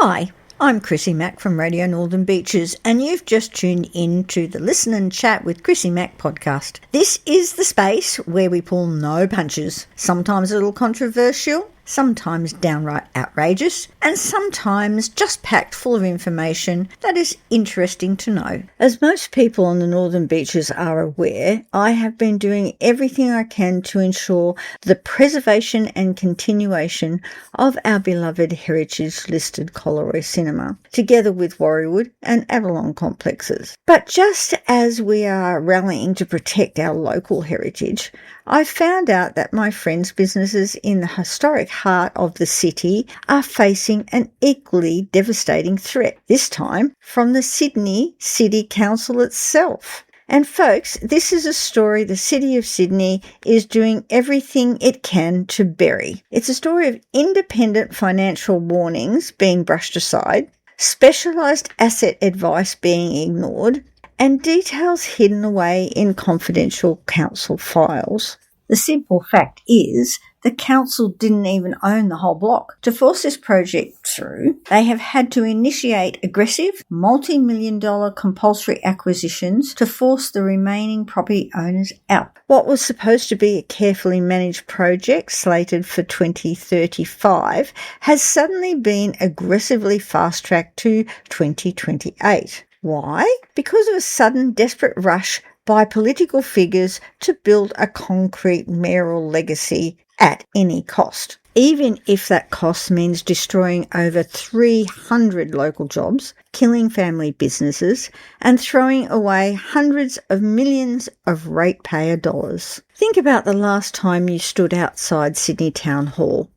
Hi, I'm Chrissy Mack from Radio Northern Beaches, and you've just tuned in to the Listen and Chat with Chrissy Mack podcast. This is the space where we pull no punches, sometimes a little controversial, sometimes downright outrageous, and sometimes just packed full of information that is interesting to know. As most people on the Northern Beaches are aware, I have been doing everything I can to ensure the preservation and continuation of our beloved heritage-listed Collaroy Cinema, together with Warriewood and Avalon complexes. But just as we are rallying to protect our local heritage, I found out that my friends' businesses in the historic heart of the city are facing an equally devastating threat, this time from the Sydney City Council itself. And folks, this is a story the City of Sydney is doing everything it can to bury. It's a story of independent financial warnings being brushed aside, specialised asset advice being ignored, and details hidden away in confidential council files. The simple fact is, the council didn't even own the whole block. To force this project through, they have had to initiate aggressive, multi-million-dollar compulsory acquisitions to force the remaining property owners out. What was supposed to be a carefully managed project slated for 2035 has suddenly been aggressively fast-tracked to 2028. Why? Because of a sudden, desperate rush by political figures to build a concrete mayoral legacy at any cost. Even if that cost means destroying over 300 local jobs, killing family businesses, and throwing away hundreds of millions of ratepayer dollars. Think about the last time you stood outside Sydney Town Hall.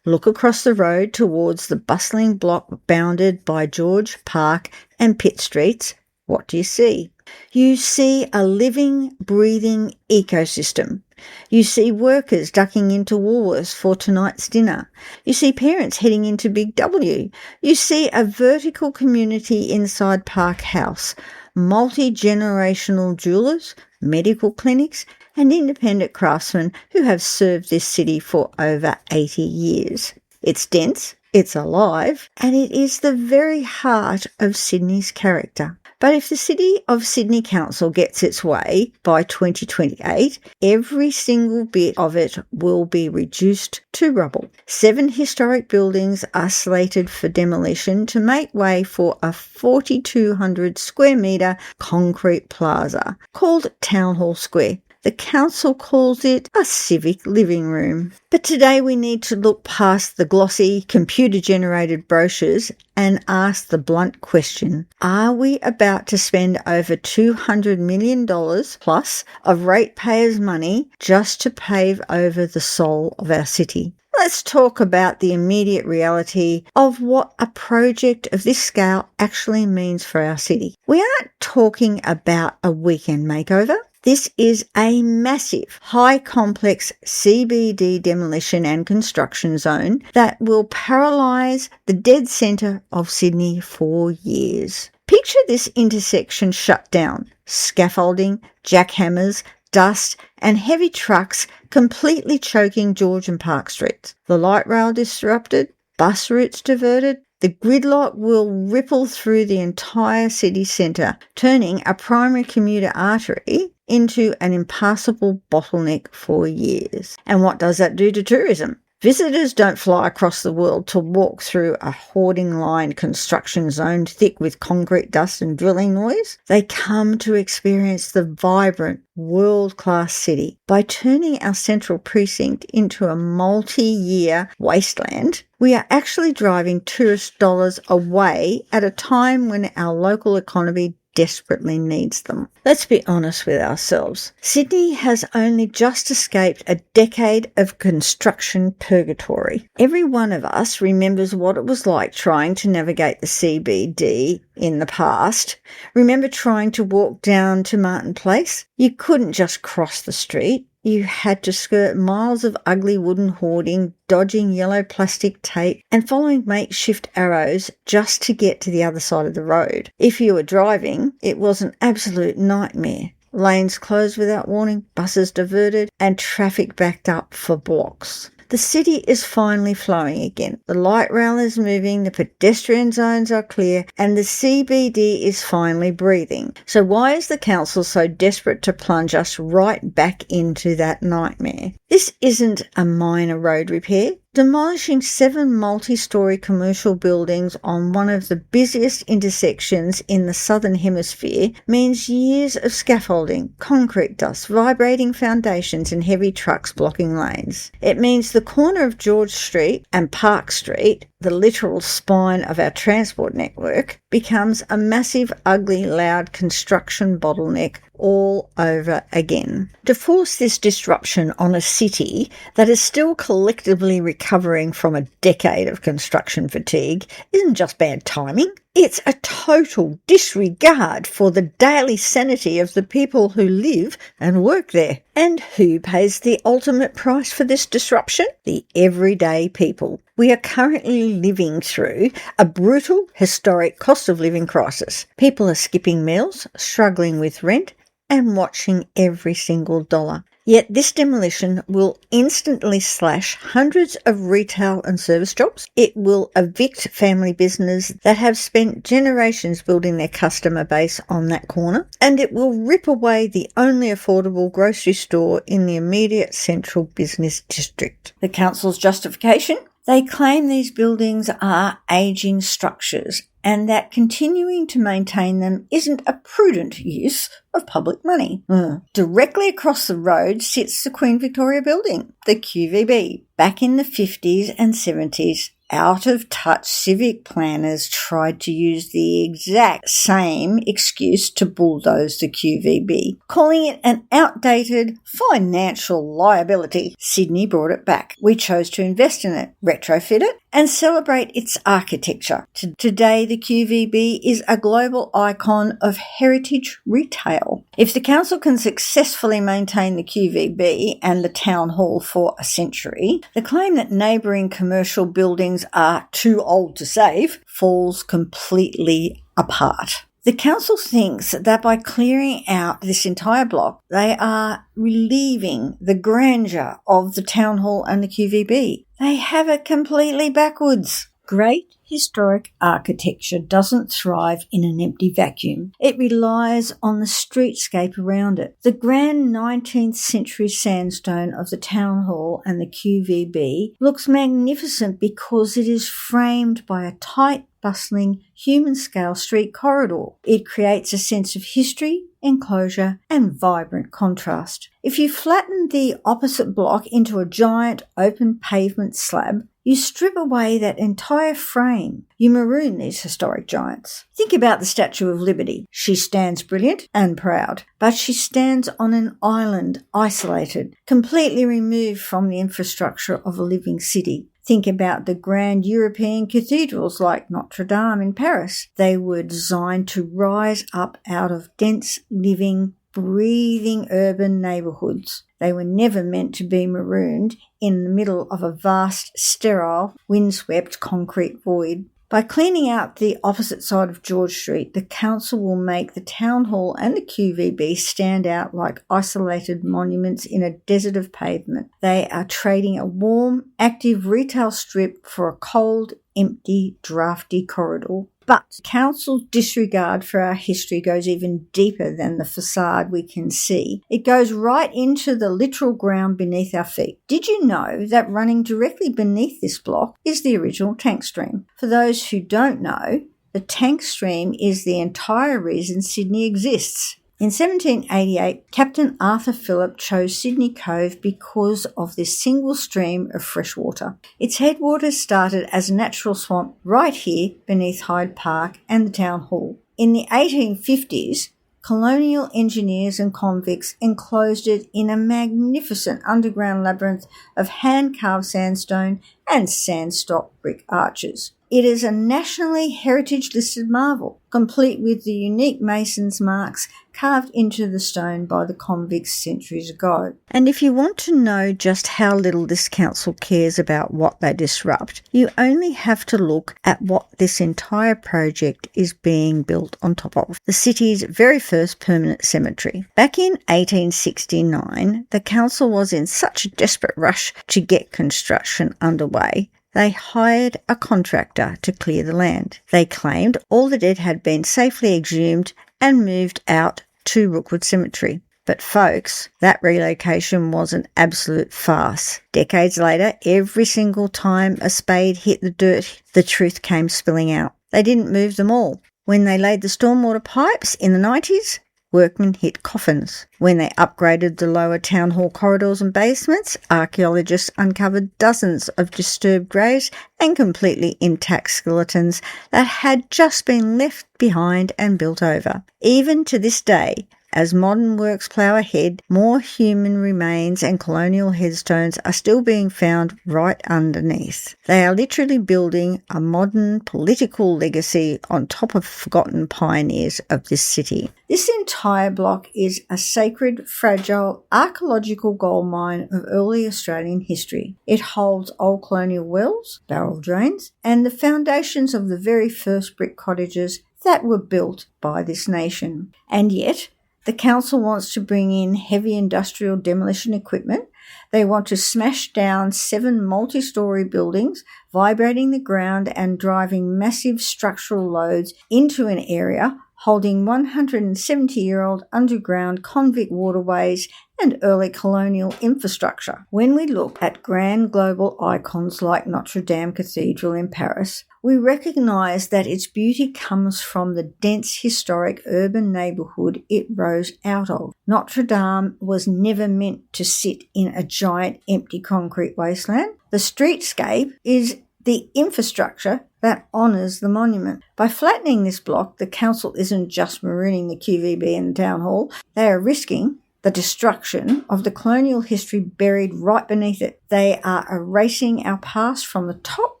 Look across the road towards the bustling block bounded by George Park and Pitt Streets. What do you see? You see a living, breathing ecosystem. You see workers ducking into Woolworths for tonight's dinner. You see parents heading into Big W. You see a vertical community inside Park House, multi-generational jewellers, medical clinics, and independent craftsmen who have served this city for over 80 years. It's dense, it's alive, and it is the very heart of Sydney's character. But if the City of Sydney Council gets its way by 2028, every single bit of it will be reduced to rubble. 7 historic buildings are slated for demolition to make way for a 4,200 square metre concrete plaza called Town Hall Square. The council calls it a civic living room. But today we need to look past the glossy, computer-generated brochures and ask the blunt question, are we about to spend over $200 million plus of ratepayers' money just to pave over the soul of our city? Let's talk about the immediate reality of what a project of this scale actually means for our city. We aren't talking about a weekend makeover. This is a massive, high-complex CBD demolition and construction zone that will paralyse the dead centre of Sydney for years. Picture this intersection shut down. Scaffolding, jackhammers, dust and heavy trucks completely choking George and Park Streets. The light rail disrupted, bus routes diverted. The gridlock will ripple through the entire city centre, turning a primary commuter artery into an impassable bottleneck for years. And what does that do to tourism? Visitors don't fly across the world to walk through a hoarding-lined construction zone thick with concrete dust and drilling noise. They come to experience the vibrant, world-class city. By turning our central precinct into a multi-year wasteland, we are actually driving tourist dollars away at a time when our local economy desperately needs them. Let's be honest with ourselves. Sydney has only just escaped a decade of construction purgatory. Every one of us remembers what it was like trying to navigate the CBD in the past. Remember trying to walk down to Martin Place? You couldn't just cross the street. You had to skirt miles of ugly wooden hoarding, dodging yellow plastic tape, and following makeshift arrows just to get to the other side of the road. If you were driving, it was an absolute nightmare. Lanes closed without warning, buses diverted, and traffic backed up for blocks. The city is finally flowing again. The light rail is moving, the pedestrian zones are clear, and the CBD is finally breathing. So why is the council so desperate to plunge us right back into that nightmare? This isn't a minor road repair. Demolishing 7 multi-storey commercial buildings on one of the busiest intersections in the southern hemisphere means years of scaffolding, concrete dust, vibrating foundations and heavy trucks blocking lanes. It means the corner of George Street and Park Street, the literal spine of our transport network, becomes a massive, ugly, loud construction bottleneck all over again. To force this disruption on a city that is still collectively recovering from a decade of construction fatigue isn't just bad timing. It's a total disregard for the daily sanity of the people who live and work there. And who pays the ultimate price for this disruption? The everyday people. We are currently living through a brutal, historic cost of living crisis. People are skipping meals, struggling with rent, and watching every single dollar. Yet this demolition will instantly slash hundreds of retail and service jobs. It will evict family business that have spent generations building their customer base on that corner. And it will rip away the only affordable grocery store in the immediate central business district. The council's justification? They claim these buildings are ageing structures and that continuing to maintain them isn't a prudent use of public money. Directly across the road sits the Queen Victoria Building, the QVB. Back in the 50s and 70s, out-of-touch civic planners tried to use the exact same excuse to bulldoze the QVB, calling it an outdated financial liability. Sydney brought it back. We chose to invest in it, retrofit it, and celebrate its architecture. Today, the QVB is a global icon of heritage retail. If the council can successfully maintain the QVB and the town hall for a century, the claim that neighbouring commercial buildings are too old to save falls completely apart. The council thinks that by clearing out this entire block, they are relieving the grandeur of the town hall and the QVB. They have it completely backwards. Great historic architecture doesn't thrive in an empty vacuum. It relies on the streetscape around it. The grand 19th century sandstone of the town hall and the QVB looks magnificent because it is framed by a tight, bustling, human-scale street corridor. It creates a sense of history, enclosure, and vibrant contrast. If you flatten the opposite block into a giant open pavement slab, you strip away that entire frame. You maroon these historic giants. Think about the Statue of Liberty. She stands brilliant and proud, but she stands on an island, isolated, completely removed from the infrastructure of a living city. Think about the grand European cathedrals like Notre Dame in Paris. They were designed to rise up out of dense, living, breathing urban neighbourhoods. They were never meant to be marooned in the middle of a vast, sterile, windswept concrete void. By cleaning out the opposite side of George Street, the council will make the town hall and the QVB stand out like isolated monuments in a desert of pavement. They are trading a warm, active retail strip for a cold, empty, drafty corridor. But council's disregard for our history goes even deeper than the facade we can see. It goes right into the literal ground beneath our feet. Did you know that running directly beneath this block is the original tank stream? For those who don't know, the tank stream is the entire reason Sydney exists. In 1788, Captain Arthur Phillip chose Sydney Cove because of this single stream of fresh water. Its headwaters started as a natural swamp right here beneath Hyde Park and the Town Hall. In the 1850s, colonial engineers and convicts enclosed it in a magnificent underground labyrinth of hand-carved sandstone and sandstone brick arches. It is a nationally heritage listed marvel, complete with the unique mason's marks carved into the stone by the convicts centuries ago. And if you want to know just how little this council cares about what they disrupt, you only have to look at what this entire project is being built on top of, the city's very first permanent cemetery. Back in 1869, the council was in such a desperate rush to get construction underway, they hired a contractor to clear the land. They claimed all the dead had been safely exhumed and moved out to Rookwood Cemetery. But folks, that relocation was an absolute farce. Decades later, every single time a spade hit the dirt, the truth came spilling out. They didn't move them all. When they laid the stormwater pipes in the 90s, workmen hit coffins. When they upgraded the lower town hall corridors and basements, archaeologists uncovered dozens of disturbed graves and completely intact skeletons that had just been left behind and built over. Even to this day, as modern works plough ahead, more human remains and colonial headstones are still being found right underneath. They are literally building a modern political legacy on top of forgotten pioneers of this city. This entire block is a sacred, fragile, archaeological goldmine of early Australian history. It holds old colonial wells, barrel drains, and the foundations of the very first brick cottages that were built by this nation. And yet, the council wants to bring in heavy industrial demolition equipment. They want to smash down 7 multi-storey buildings, vibrating the ground and driving massive structural loads into an area holding 170-year-old underground convict waterways and early colonial infrastructure. When we look at grand global icons like Notre Dame Cathedral in Paris, we recognise that its beauty comes from the dense historic urban neighbourhood it rose out of. Notre Dame was never meant to sit in a giant empty concrete wasteland. The streetscape is the infrastructure that honours the monument. By flattening this block, the council isn't just marooning the QVB and the town hall, they are risking the destruction of the colonial history buried right beneath it. They are erasing our past from the top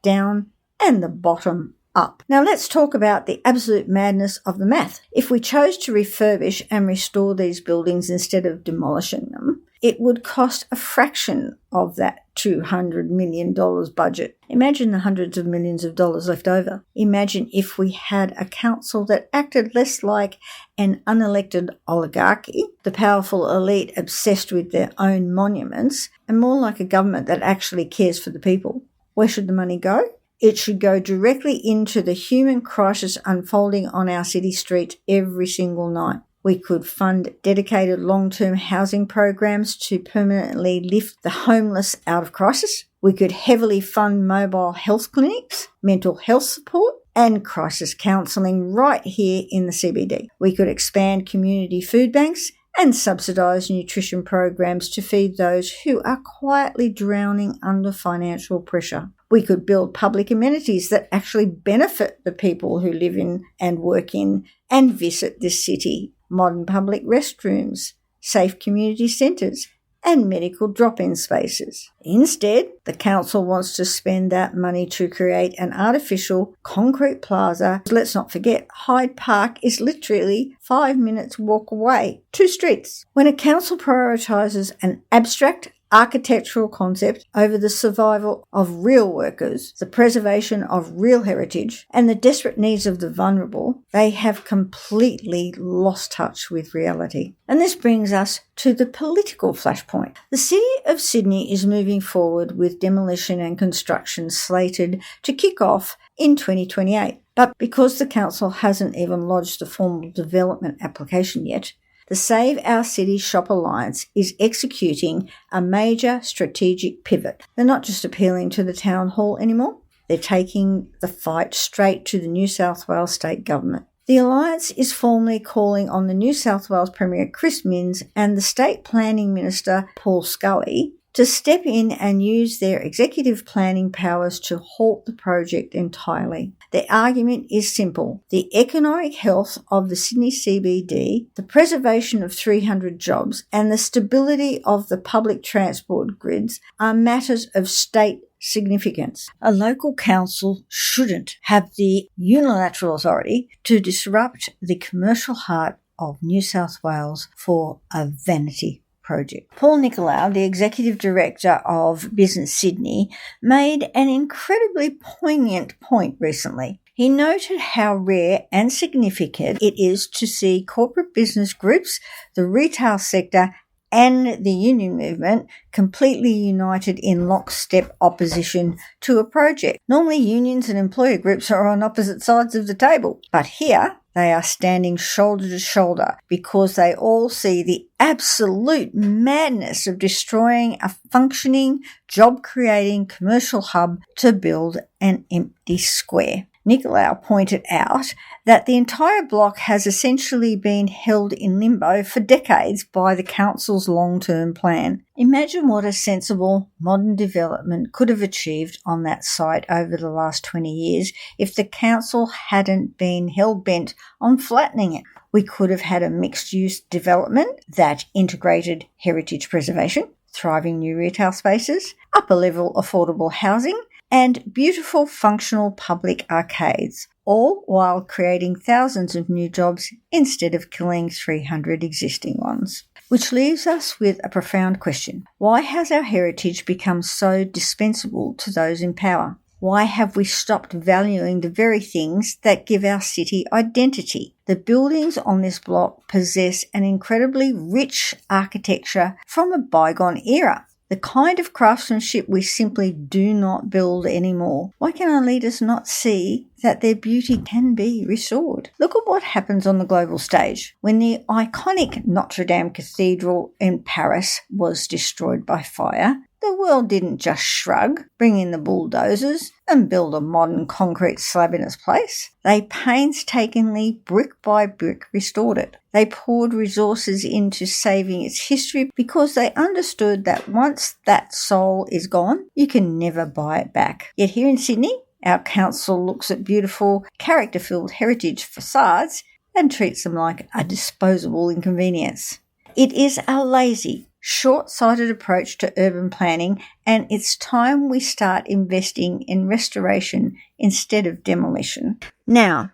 down and the bottom up. Now let's talk about the absolute madness of the math. If we chose to refurbish and restore these buildings instead of demolishing them, it would cost a fraction of that $200 million budget. Imagine the hundreds of millions of dollars left over. Imagine if we had a council that acted less like an unelected oligarchy, the powerful elite obsessed with their own monuments, and more like a government that actually cares for the people. Where should the money go? It should go directly into the human crisis unfolding on our city streets every single night. We could fund dedicated long-term housing programs to permanently lift the homeless out of crisis. We could heavily fund mobile health clinics, mental health support, and crisis counselling right here in the CBD. We could expand community food banks and subsidise nutrition programs to feed those who are quietly drowning under financial pressure. We could build public amenities that actually benefit the people who live in and work in and visit this city. Modern public restrooms, safe community centres, and medical drop-in spaces. Instead, the council wants to spend that money to create an artificial concrete plaza. Let's not forget, Hyde Park is literally 5 minutes walk away, 2 streets. When a council prioritises an abstract architectural concept over the survival of real workers, the preservation of real heritage, and the desperate needs of the vulnerable, they have completely lost touch with reality. And this brings us to the political flashpoint. The City of Sydney is moving forward with demolition and construction slated to kick off in 2028. But because the council hasn't even lodged a formal development application yet, the Save Our City Shop Alliance is executing a major strategic pivot. They're not just appealing to the town hall anymore, they're taking the fight straight to the New South Wales state government. The Alliance is formally calling on the New South Wales Premier Chris Minns and the State Planning Minister Paul Scully to step in and use their executive planning powers to halt the project entirely. The argument is simple. The economic health of the Sydney CBD, the preservation of 300 jobs, and the stability of the public transport grids are matters of state significance. A local council shouldn't have the unilateral authority to disrupt the commercial heart of New South Wales for a vanity project. Paul Nicolau, the Executive Director of Business Sydney, made an incredibly poignant point recently. He noted how rare and significant it is to see corporate business groups, the retail sector, and the union movement completely united in lockstep opposition to a project. Normally, unions and employer groups are on opposite sides of the table, but here they are standing shoulder to shoulder because they all see the absolute madness of destroying a functioning, job-creating commercial hub to build an empty square. Nicolau pointed out that the entire block has essentially been held in limbo for decades by the council's long-term plan. Imagine what a sensible modern development could have achieved on that site over the last 20 years if the council hadn't been hell-bent on flattening it. We could have had a mixed-use development that integrated heritage preservation, thriving new retail spaces, upper-level affordable housing, and beautiful functional public arcades, all while creating thousands of new jobs instead of killing 300 existing ones. Which leaves us with a profound question. Why has our heritage become so dispensable to those in power? Why have we stopped valuing the very things that give our city identity? The buildings on this block possess an incredibly rich architecture from a bygone era. The kind of craftsmanship we simply do not build anymore. Why can our leaders not see that their beauty can be restored? Look at what happens on the global stage. When the iconic Notre Dame Cathedral in Paris was destroyed by fire, the world didn't just shrug, bring in the bulldozers, and build a modern concrete slab in its place. They painstakingly, brick by brick, restored it. They poured resources into saving its history because they understood that once that soul is gone, you can never buy it back. Yet here in Sydney, our council looks at beautiful, character-filled heritage facades and treats them like a disposable inconvenience. It is a lazy, short-sighted approach to urban planning, and it's time we start investing in restoration instead of demolition. Now,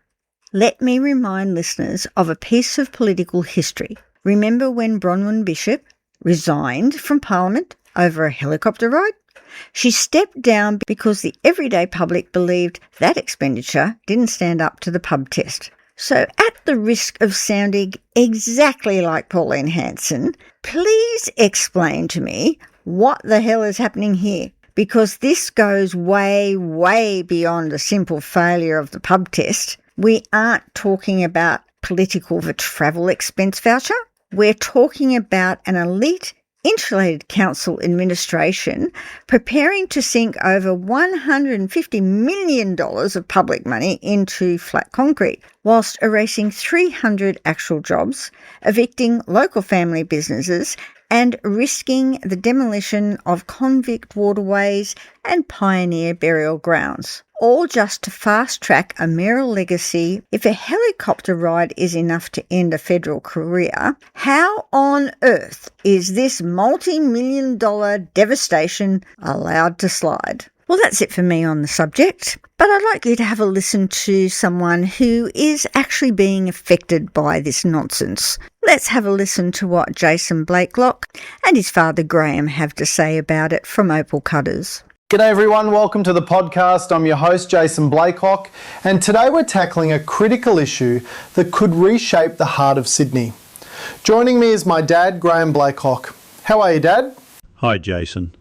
let me remind listeners of a piece of political history. Remember when Bronwyn Bishop resigned from Parliament over a helicopter ride? She stepped down because the everyday public believed that expenditure didn't stand up to the pub test. So at the risk of sounding exactly like Pauline Hanson, please explain to me what the hell is happening here, because this goes way, way beyond a simple failure of the pub test. We aren't talking about political travel expense voucher. We're talking about an elite insulated council administration preparing to sink over $150 million of public money into flat concrete, whilst erasing 300 actual jobs, evicting local family businesses, and risking the demolition of convict waterways and pioneer burial grounds. All just to fast-track a mayoral legacy. If a helicopter ride is enough to end a federal career, how on earth is this multi-million-dollar devastation allowed to slide? Well, that's it for me on the subject, but I'd like you to have a listen to someone who is actually being affected by this nonsense. Let's have a listen to what Jason Blaiklock and his father Graeme have to say about it from Opal Cutters. G'day everyone, welcome to the podcast. I'm your host Jason Blaiklock, and today we're tackling a critical issue that could reshape the heart of Sydney. Joining me is my dad, Graeme Blaiklock. How are you, Dad? Hi Jason.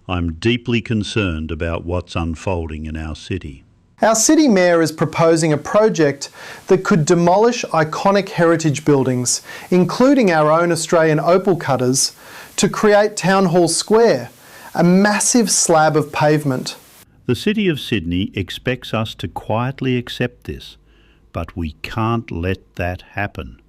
I'm deeply concerned about what's unfolding in our city. Our city mayor is proposing a project that could demolish iconic heritage buildings, including our own Australian Opal Cutters, to create Town Hall Square, a massive slab of pavement. The City of Sydney expects us to quietly accept this, but we can't let that happen.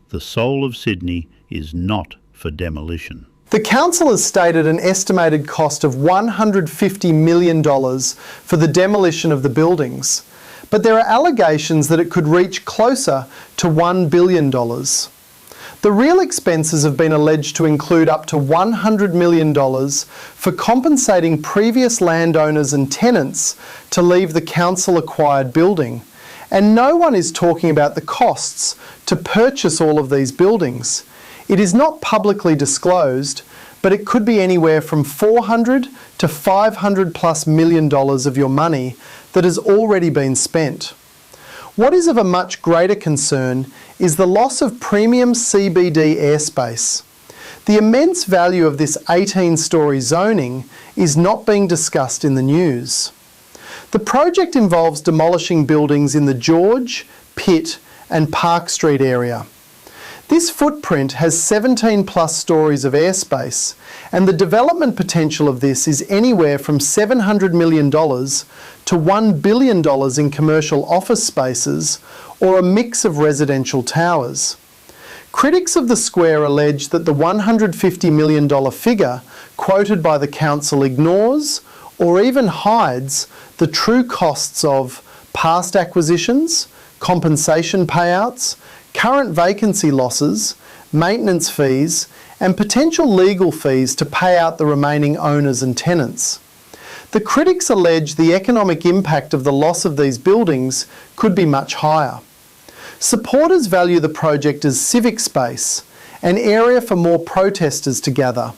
The soul of Sydney is not for demolition. The council has stated an estimated cost of $150 million for the demolition of the buildings, but there are allegations that it could reach closer to $1 billion. The real expenses have been alleged to include up to $100 million for compensating previous landowners and tenants to leave the council-acquired building, and no one is talking about the costs to purchase all of these buildings. It is not publicly disclosed, but it could be anywhere from $400 to $500+ million of your money that has already been spent. What is of a much greater concern is the loss of premium CBD airspace. The immense value of this 18-storey zoning is not being discussed in the news. The project involves demolishing buildings in the George, Pitt and Park Street area. This footprint has 17+ stories of airspace, and the development potential of this is anywhere from $700 million to $1 billion in commercial office spaces or a mix of residential towers. Critics of the square allege that the $150 million figure quoted by the council ignores or even hides the true costs of past acquisitions, compensation payouts, current vacancy losses, maintenance fees, and potential legal fees to pay out the remaining owners and tenants. The critics allege the economic impact of the loss of these buildings could be much higher. Supporters value the project as civic space, an area for more protesters to gather,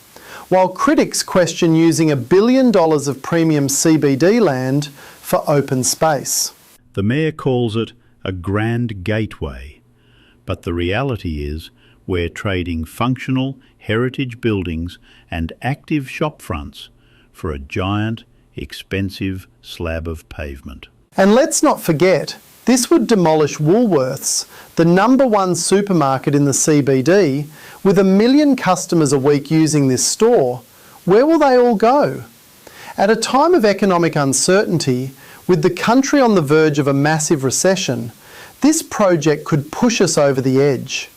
while critics question using $1 billion of premium CBD land for open space. The Mayor calls it a grand gateway, but the reality is we're trading functional heritage buildings and active shopfronts for a giant, expensive slab of pavement. And let's not forget, this would demolish Woolworths, the #1 supermarket in the CBD, with 1 million customers a week using this store. Where will they all go? At a time of economic uncertainty, with the country on the verge of a massive recession, this project could push us over the edge.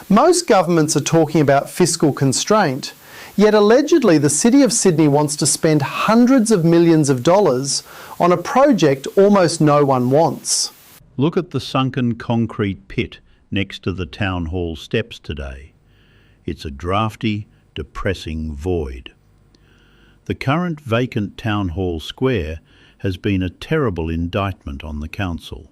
Most governments are talking about fiscal constraint, yet allegedly the City of Sydney wants to spend hundreds of millions of dollars on a project almost no one wants. Look at the sunken concrete pit next to the town hall steps today. It's a drafty, depressing void. The current vacant town hall square has been a terrible indictment on the council.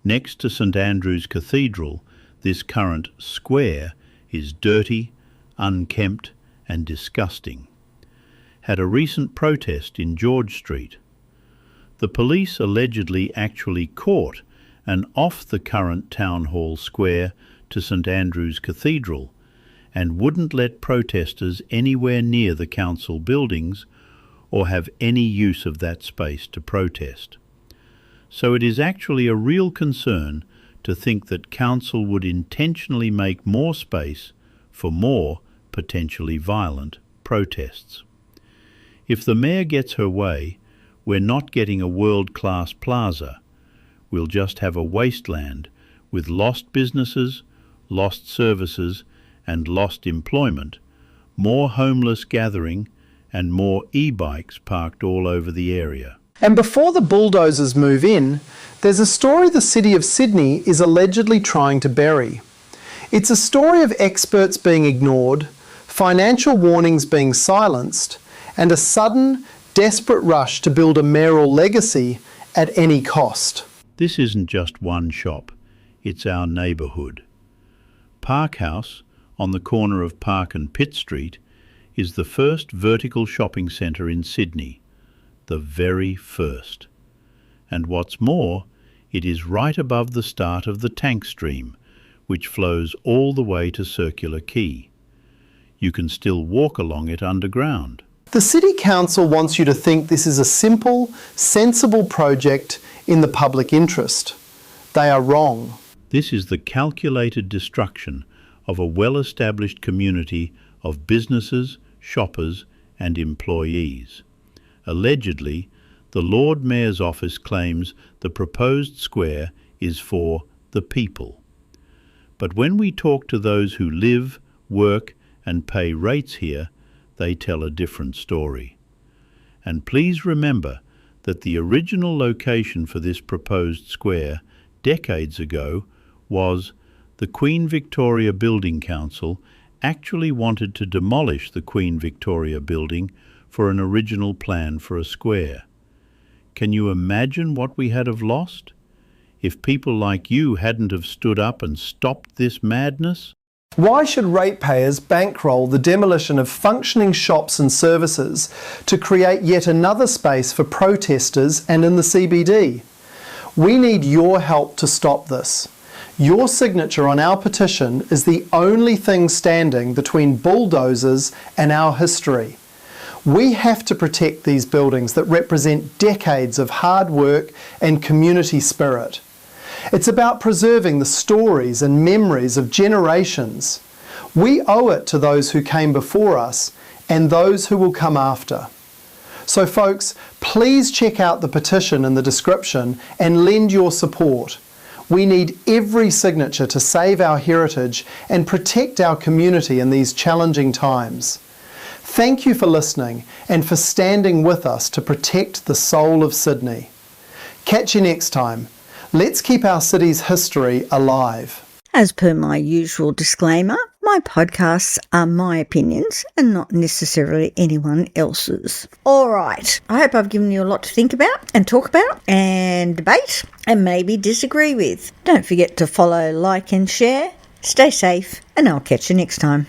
Next to St Andrew's Cathedral, this current square is dirty, unkempt and disgusting. Had a recent protest in George Street. The police allegedly actually caught an off the current town hall square to St Andrew's Cathedral and wouldn't let protesters anywhere near the council buildings or have any use of that space to protest. So it is actually a real concern to think that council would intentionally make more space for more potentially violent protests. If the Mayor gets her way, we're not getting a world-class plaza. We'll just have a wasteland with lost businesses, lost services and lost employment, more homeless gathering and more e-bikes parked all over the area. And before the bulldozers move in, there's a story the City of Sydney is allegedly trying to bury. It's a story of experts being ignored, financial warnings being silenced, and a sudden, desperate rush to build a mayoral legacy at any cost. This isn't just one shop, it's our neighbourhood. Park House, on the corner of Park and Pitt Street, is the first vertical shopping centre in Sydney. The very first. And what's more, it is right above the start of the tank stream, which flows all the way to Circular Quay. You can still walk along it underground. The City Council wants you to think this is a simple, sensible project in the public interest. They are wrong. This is the calculated destruction of a well-established community of businesses, shoppers and employees. Allegedly, the Lord Mayor's office claims the proposed square is for the people. But when we talk to those who live, work and pay rates here, they tell a different story. And please remember that the original location for this proposed square decades ago was the Queen Victoria Building Council actually wanted to demolish the Queen Victoria building for an original plan for a square. Can you imagine what we had have lost if people like you hadn't have stood up and stopped this madness? Why should ratepayers bankroll the demolition of functioning shops and services to create yet another space for protesters and in the CBD? We need your help to stop this. Your signature on our petition is the only thing standing between bulldozers and our history. We have to protect these buildings that represent decades of hard work and community spirit. It's about preserving the stories and memories of generations. We owe it to those who came before us and those who will come after. So folks, please check out the petition in the description and lend your support. We need every signature to save our heritage and protect our community in these challenging times. Thank you for listening and for standing with us to protect the soul of Sydney. Catch you next time. Let's keep our city's history alive. As per my usual disclaimer, my podcasts are my opinions and not necessarily anyone else's. All right, I hope I've given you a lot to think about and talk about and debate and maybe disagree with. Don't forget to follow, like and share. Stay safe and I'll catch you next time.